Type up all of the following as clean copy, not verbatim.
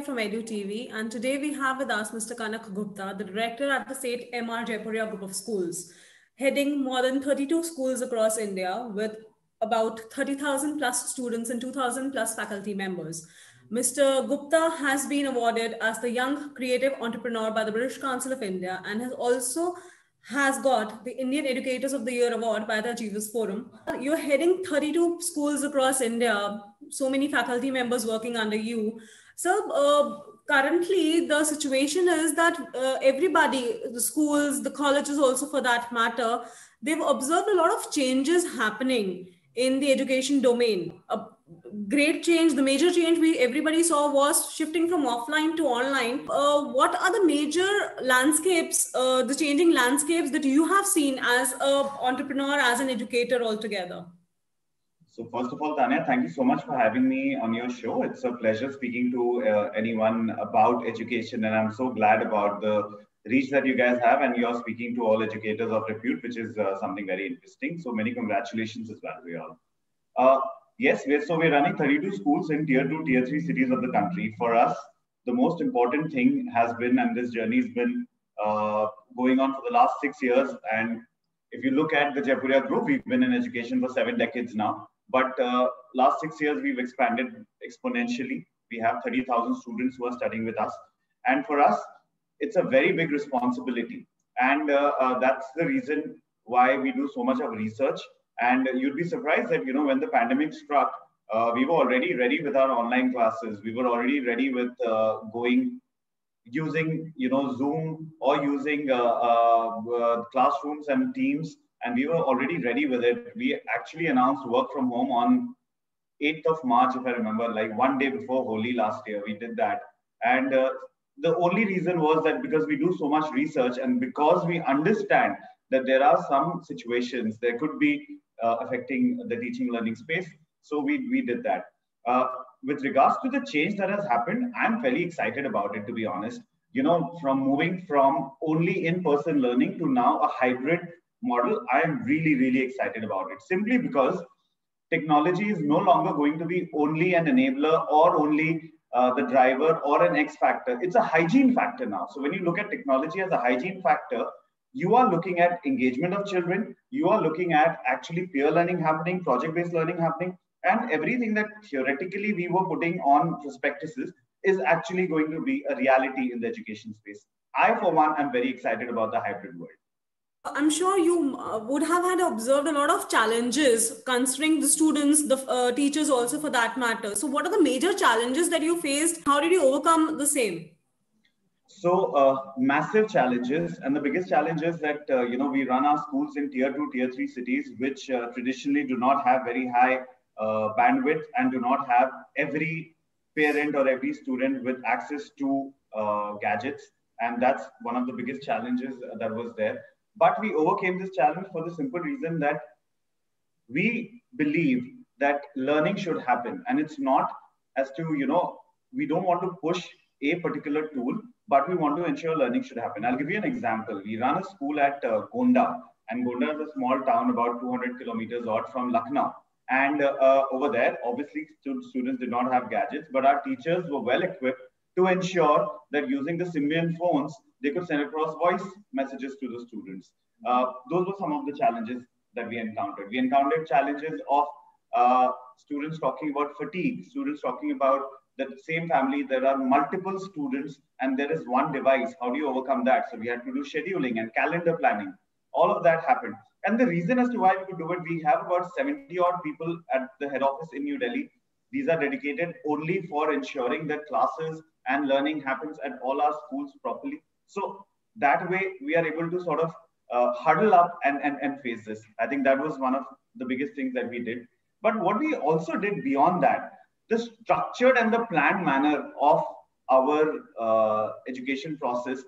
from EduTV, and today we have with us Mr. Kanak Gupta, the director at the State MR Jaipuria Group of Schools, heading more than 32 schools across India with about 30,000 plus students and 2,000 plus faculty members. Mr. Gupta has been awarded as the Young Creative Entrepreneur by the British Council of India and has got the Indian Educators of the Year award by the Achievers Forum. You're heading 32 schools across India, so many faculty members working under you. So currently the situation is that everybody, the schools, the colleges also for that matter, they've observed a lot of changes happening in the education domain. A great change, the major change everybody saw was shifting from offline to online. What are the major landscapes, the changing landscapes that you have seen as an entrepreneur, as an educator altogether? So first of all, Tanya, thank you so much for having me on your show. It's a pleasure speaking to anyone about education, and I'm so glad about the reach that you guys have, and you're speaking to all educators of repute, which is something very interesting. So many congratulations as well to you all. Yes, we're running 32 schools in tier 2, tier 3 cities of the country. For us, the most important thing has been, and this journey has been going on for the last 6 years. And if you look at the Jaipuria Group, we've been in education for 7 decades now. But last 6 years, we've expanded exponentially. We have 30,000 students who are studying with us. And for us, it's a very big responsibility. And that's the reason why we do so much of research. And you'd be surprised that, when the pandemic struck, we were already ready with our online classes. We were already ready with using, Zoom or using classrooms and Teams. And we were already ready with it. We actually announced work from home on 8th of March, if I remember, like one day before Holi last year, we did that. And the only reason was that because we do so much research and because we understand that there are some situations there could be affecting the teaching learning space. So we did that. With regards to the change that has happened, I'm fairly excited about it, to be honest. From moving from only in-person learning to now a hybrid model, I am really, really excited about it. Simply because technology is no longer going to be only an enabler or only the driver or an X factor. It's a hygiene factor now. So when you look at technology as a hygiene factor, you are looking at engagement of children, you are looking at actually peer learning happening, project-based learning happening, and everything that theoretically we were putting on prospectuses is actually going to be a reality in the education space. I, for one, am very excited about the hybrid world. I'm sure you would have had observed a lot of challenges considering the students, the teachers also for that matter. So what are the major challenges that you faced? How did you overcome the same? So massive challenges, and the biggest challenge is that we run our schools in tier 2, tier 3 cities, which traditionally do not have very high bandwidth and do not have every parent or every student with access to gadgets, and that's one of the biggest challenges that was there. But we overcame this challenge for the simple reason that we believe that learning should happen, and it's not as to we don't want to push a particular tool, but we want to ensure learning should happen. I'll give you an example. We run a school at Gonda, and Gonda is a small town about 200 kilometers out from Lucknow. And over there, obviously, students did not have gadgets, but our teachers were well equipped to ensure that using the Symbian phones, they could send across voice messages to the students. Those were some of the challenges that we encountered. We encountered challenges of students talking about fatigue, students talking about that same family, there are multiple students and there is one device. How do you overcome that? So we had to do scheduling and calendar planning. All of that happened. And the reason as to why we could do it, we have about 70 odd people at the head office in New Delhi. These are dedicated only for ensuring that classes and learning happens at all our schools properly. So that way we are able to sort of huddle up and face this. I think that was one of the biggest things that we did. But what we also did beyond that, the structured and the planned manner of our education process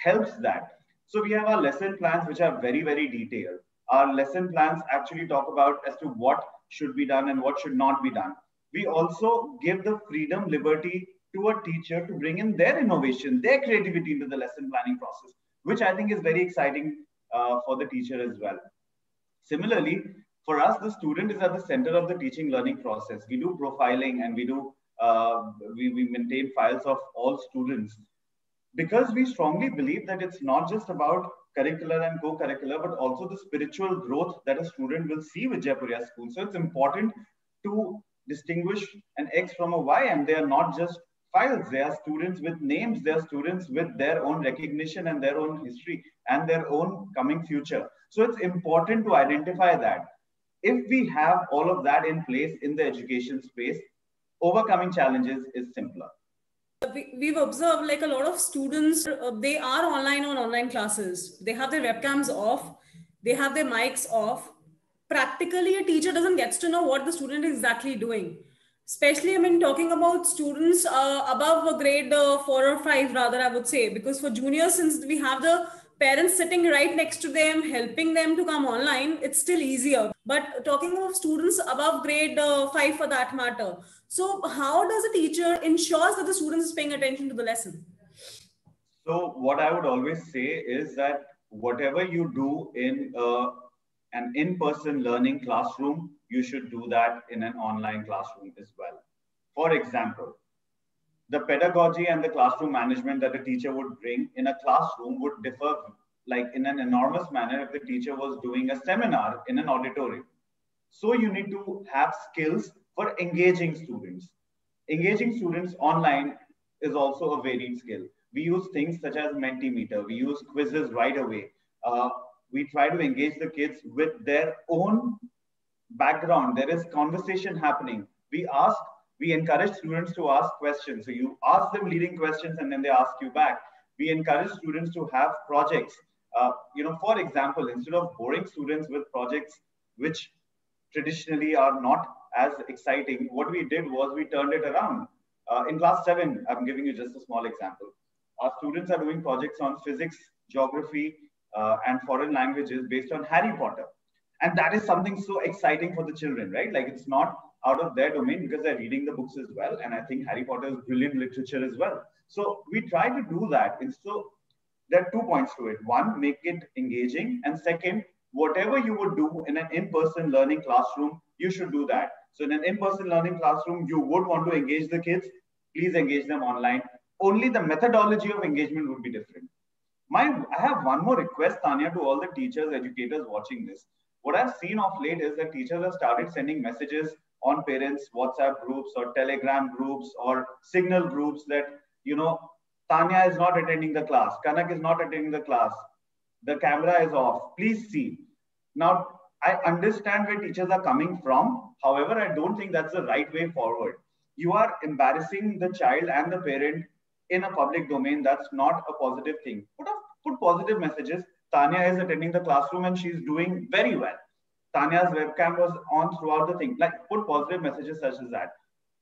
helps that. So we have our lesson plans, which are very, very detailed. Our lesson plans actually talk about as to what should be done and what should not be done. We also give the freedom, liberty to a teacher to bring in their innovation, their creativity into the lesson planning process, which I think is very exciting for the teacher as well. Similarly, for us, the student is at the center of the teaching learning process. We do profiling and we do We maintain files of all students, because we strongly believe that it's not just about curricular and co-curricular, but also the spiritual growth that a student will see with Jaipuria School. So it's important to distinguish an X from a Y, and they are not just files. They are students with names. They are students with their own recognition and their own history and their own coming future. So it's important to identify that. If we have all of that in place in the education space, overcoming challenges is simpler. We've observed like a lot of students, they are online on online classes. They have their webcams off, they have their mics off. Practically, a teacher doesn't get to know what the student is exactly doing. Especially, I mean, talking about students above a grade 4 or 5, rather, I would say, because for juniors, since we have the parents sitting right next to them, helping them to come online, it's still easier. But talking about students above grade 5 for that matter. So how does a teacher ensures that the students is paying attention to the lesson? So what I would always say is that whatever you do in an in-person learning classroom, you should do that in an online classroom as well. For example, the pedagogy and the classroom management that a teacher would bring in a classroom would differ like in an enormous manner if the teacher was doing a seminar in an auditorium. So you need to have skills for engaging students. Engaging students online is also a varied skill. We use things such as Mentimeter. We use quizzes right away. We try to engage the kids with their own background. There is conversation happening. We encourage students to ask questions. So you ask them leading questions and then they ask you back. We encourage students to have projects. For example, instead of boring students with projects which traditionally are not as exciting, what we did was we turned it around. In class 7, I'm giving you just a small example. Our students are doing projects on physics, geography, and foreign languages based on Harry Potter. And that is something so exciting for the children, right? Like it's not out of their domain because they're reading the books as well. And I think Harry Potter is brilliant literature as well. So we try to do that. And so there are 2 points to it. One, make it engaging. And second, whatever you would do in an in-person learning classroom, you should do that. So in an in-person learning classroom, you would want to engage the kids. Please engage them online. Only the methodology of engagement would be different. I have one more request, Tanya, to all the teachers, educators watching this. What I've seen of late is that teachers have started sending messages on parents' WhatsApp groups or Telegram groups or Signal groups that, Tanya is not attending the class. Kanak is not attending the class. The camera is off. Please see. Now, I understand where teachers are coming from. However, I don't think that's the right way forward. You are embarrassing the child and the parent in a public domain. That's not a positive thing. Put positive messages. Tanya is attending the classroom and she's doing very well. Tanya's webcam was on throughout the thing. Like, put positive messages such as that.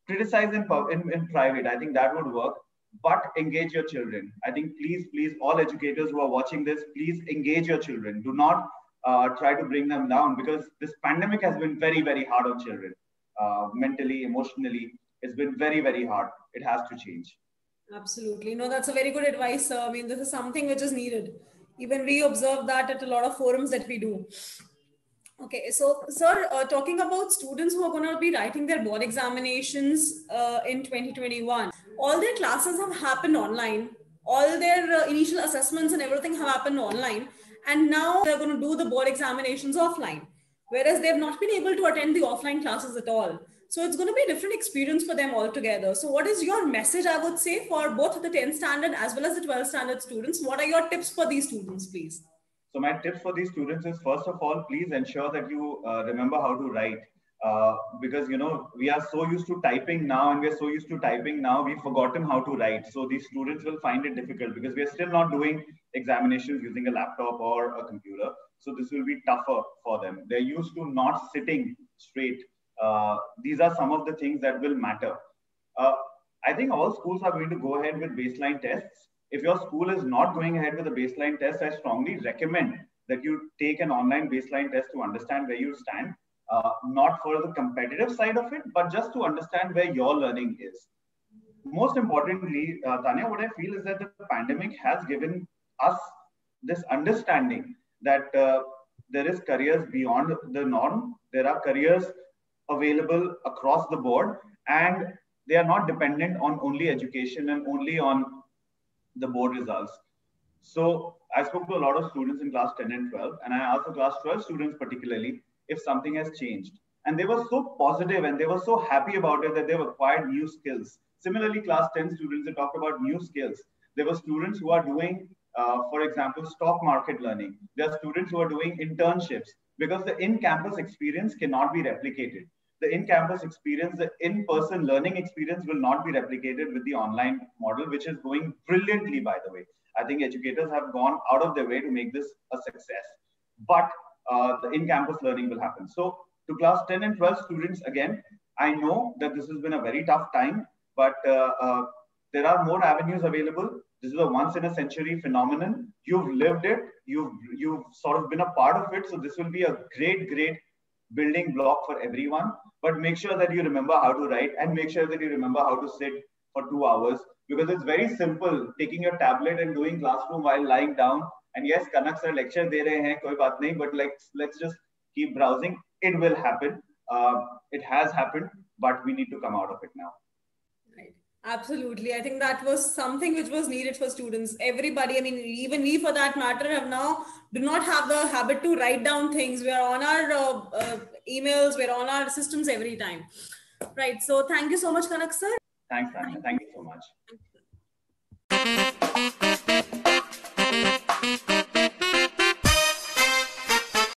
Criticize in private. I think that would work. But engage your children. I think please, all educators who are watching this, please engage your children. Do not try to bring them down, because this pandemic has been very, very hard on children. Mentally, emotionally, it's been very, very hard. It has to change. Absolutely. No, that's a very good advice, sir. I mean, this is something which is needed. Even we observe that at a lot of forums that we do. Okay, so sir, talking about students who are going to be writing their board examinations in 2021, all their classes have happened online. All their initial assessments and everything have happened online. And now they're going to do the board examinations offline, whereas they've not been able to attend the offline classes at all. So it's going to be a different experience for them altogether. So what is your message, I would say, for both the 10th standard as well as the 12th standard students? What are your tips for these students, please? So my tips for these students is, first of all, please ensure that you remember how to write. Because, we are so used to typing now, and we're so used to typing now, we've forgotten how to write. So these students will find it difficult because we're still not doing examinations using a laptop or a computer. So this will be tougher for them. They're used to not sitting straight. These are some of the things that will matter. I think all schools are going to go ahead with baseline tests. If your school is not going ahead with a baseline test, I strongly recommend that you take an online baseline test to understand where you stand. Not for the competitive side of it, but just to understand where your learning is. Most importantly, Tanya, what I feel is that the pandemic has given us this understanding that there is careers beyond the norm. There are careers available across the board. And they are not dependent on only education and only on the board results. So I spoke to a lot of students in class 10 and 12, and I asked the class 12 students particularly if something has changed. And they were so positive and they were so happy about it that they've acquired new skills. Similarly, class 10 students, they talked about new skills. There were students who are doing, for example, stock market learning. There are students who are doing internships because the in-campus experience cannot be replicated. The in-campus experience, the in-person learning experience will not be replicated with the online model, which is going brilliantly, by the way. I think educators have gone out of their way to make this a success. But the in-campus learning will happen. So to class 10 and 12 students, again, I know that this has been a very tough time, but there are more avenues available. This is a once in a century phenomenon. You've lived it. You've sort of been a part of it. So this will be a great building block for everyone. But make sure that you remember how to write and make sure that you remember how to sit for 2 hours, because it's very simple taking your tablet and doing classroom while lying down. And yes, Kanak sir lecture de rahe hain, koi baat nahi, but like, let's just keep browsing. It will happen. It has happened, but we need to come out of it now. Right. Absolutely. I think that was something which was needed for students. Everybody, I mean, even we for that matter, have now do not have the habit to write down things. We are on our emails, we're on our systems every time. Right. So thank you so much, Kanak sir. Thanks, Tanya. Thank you so much.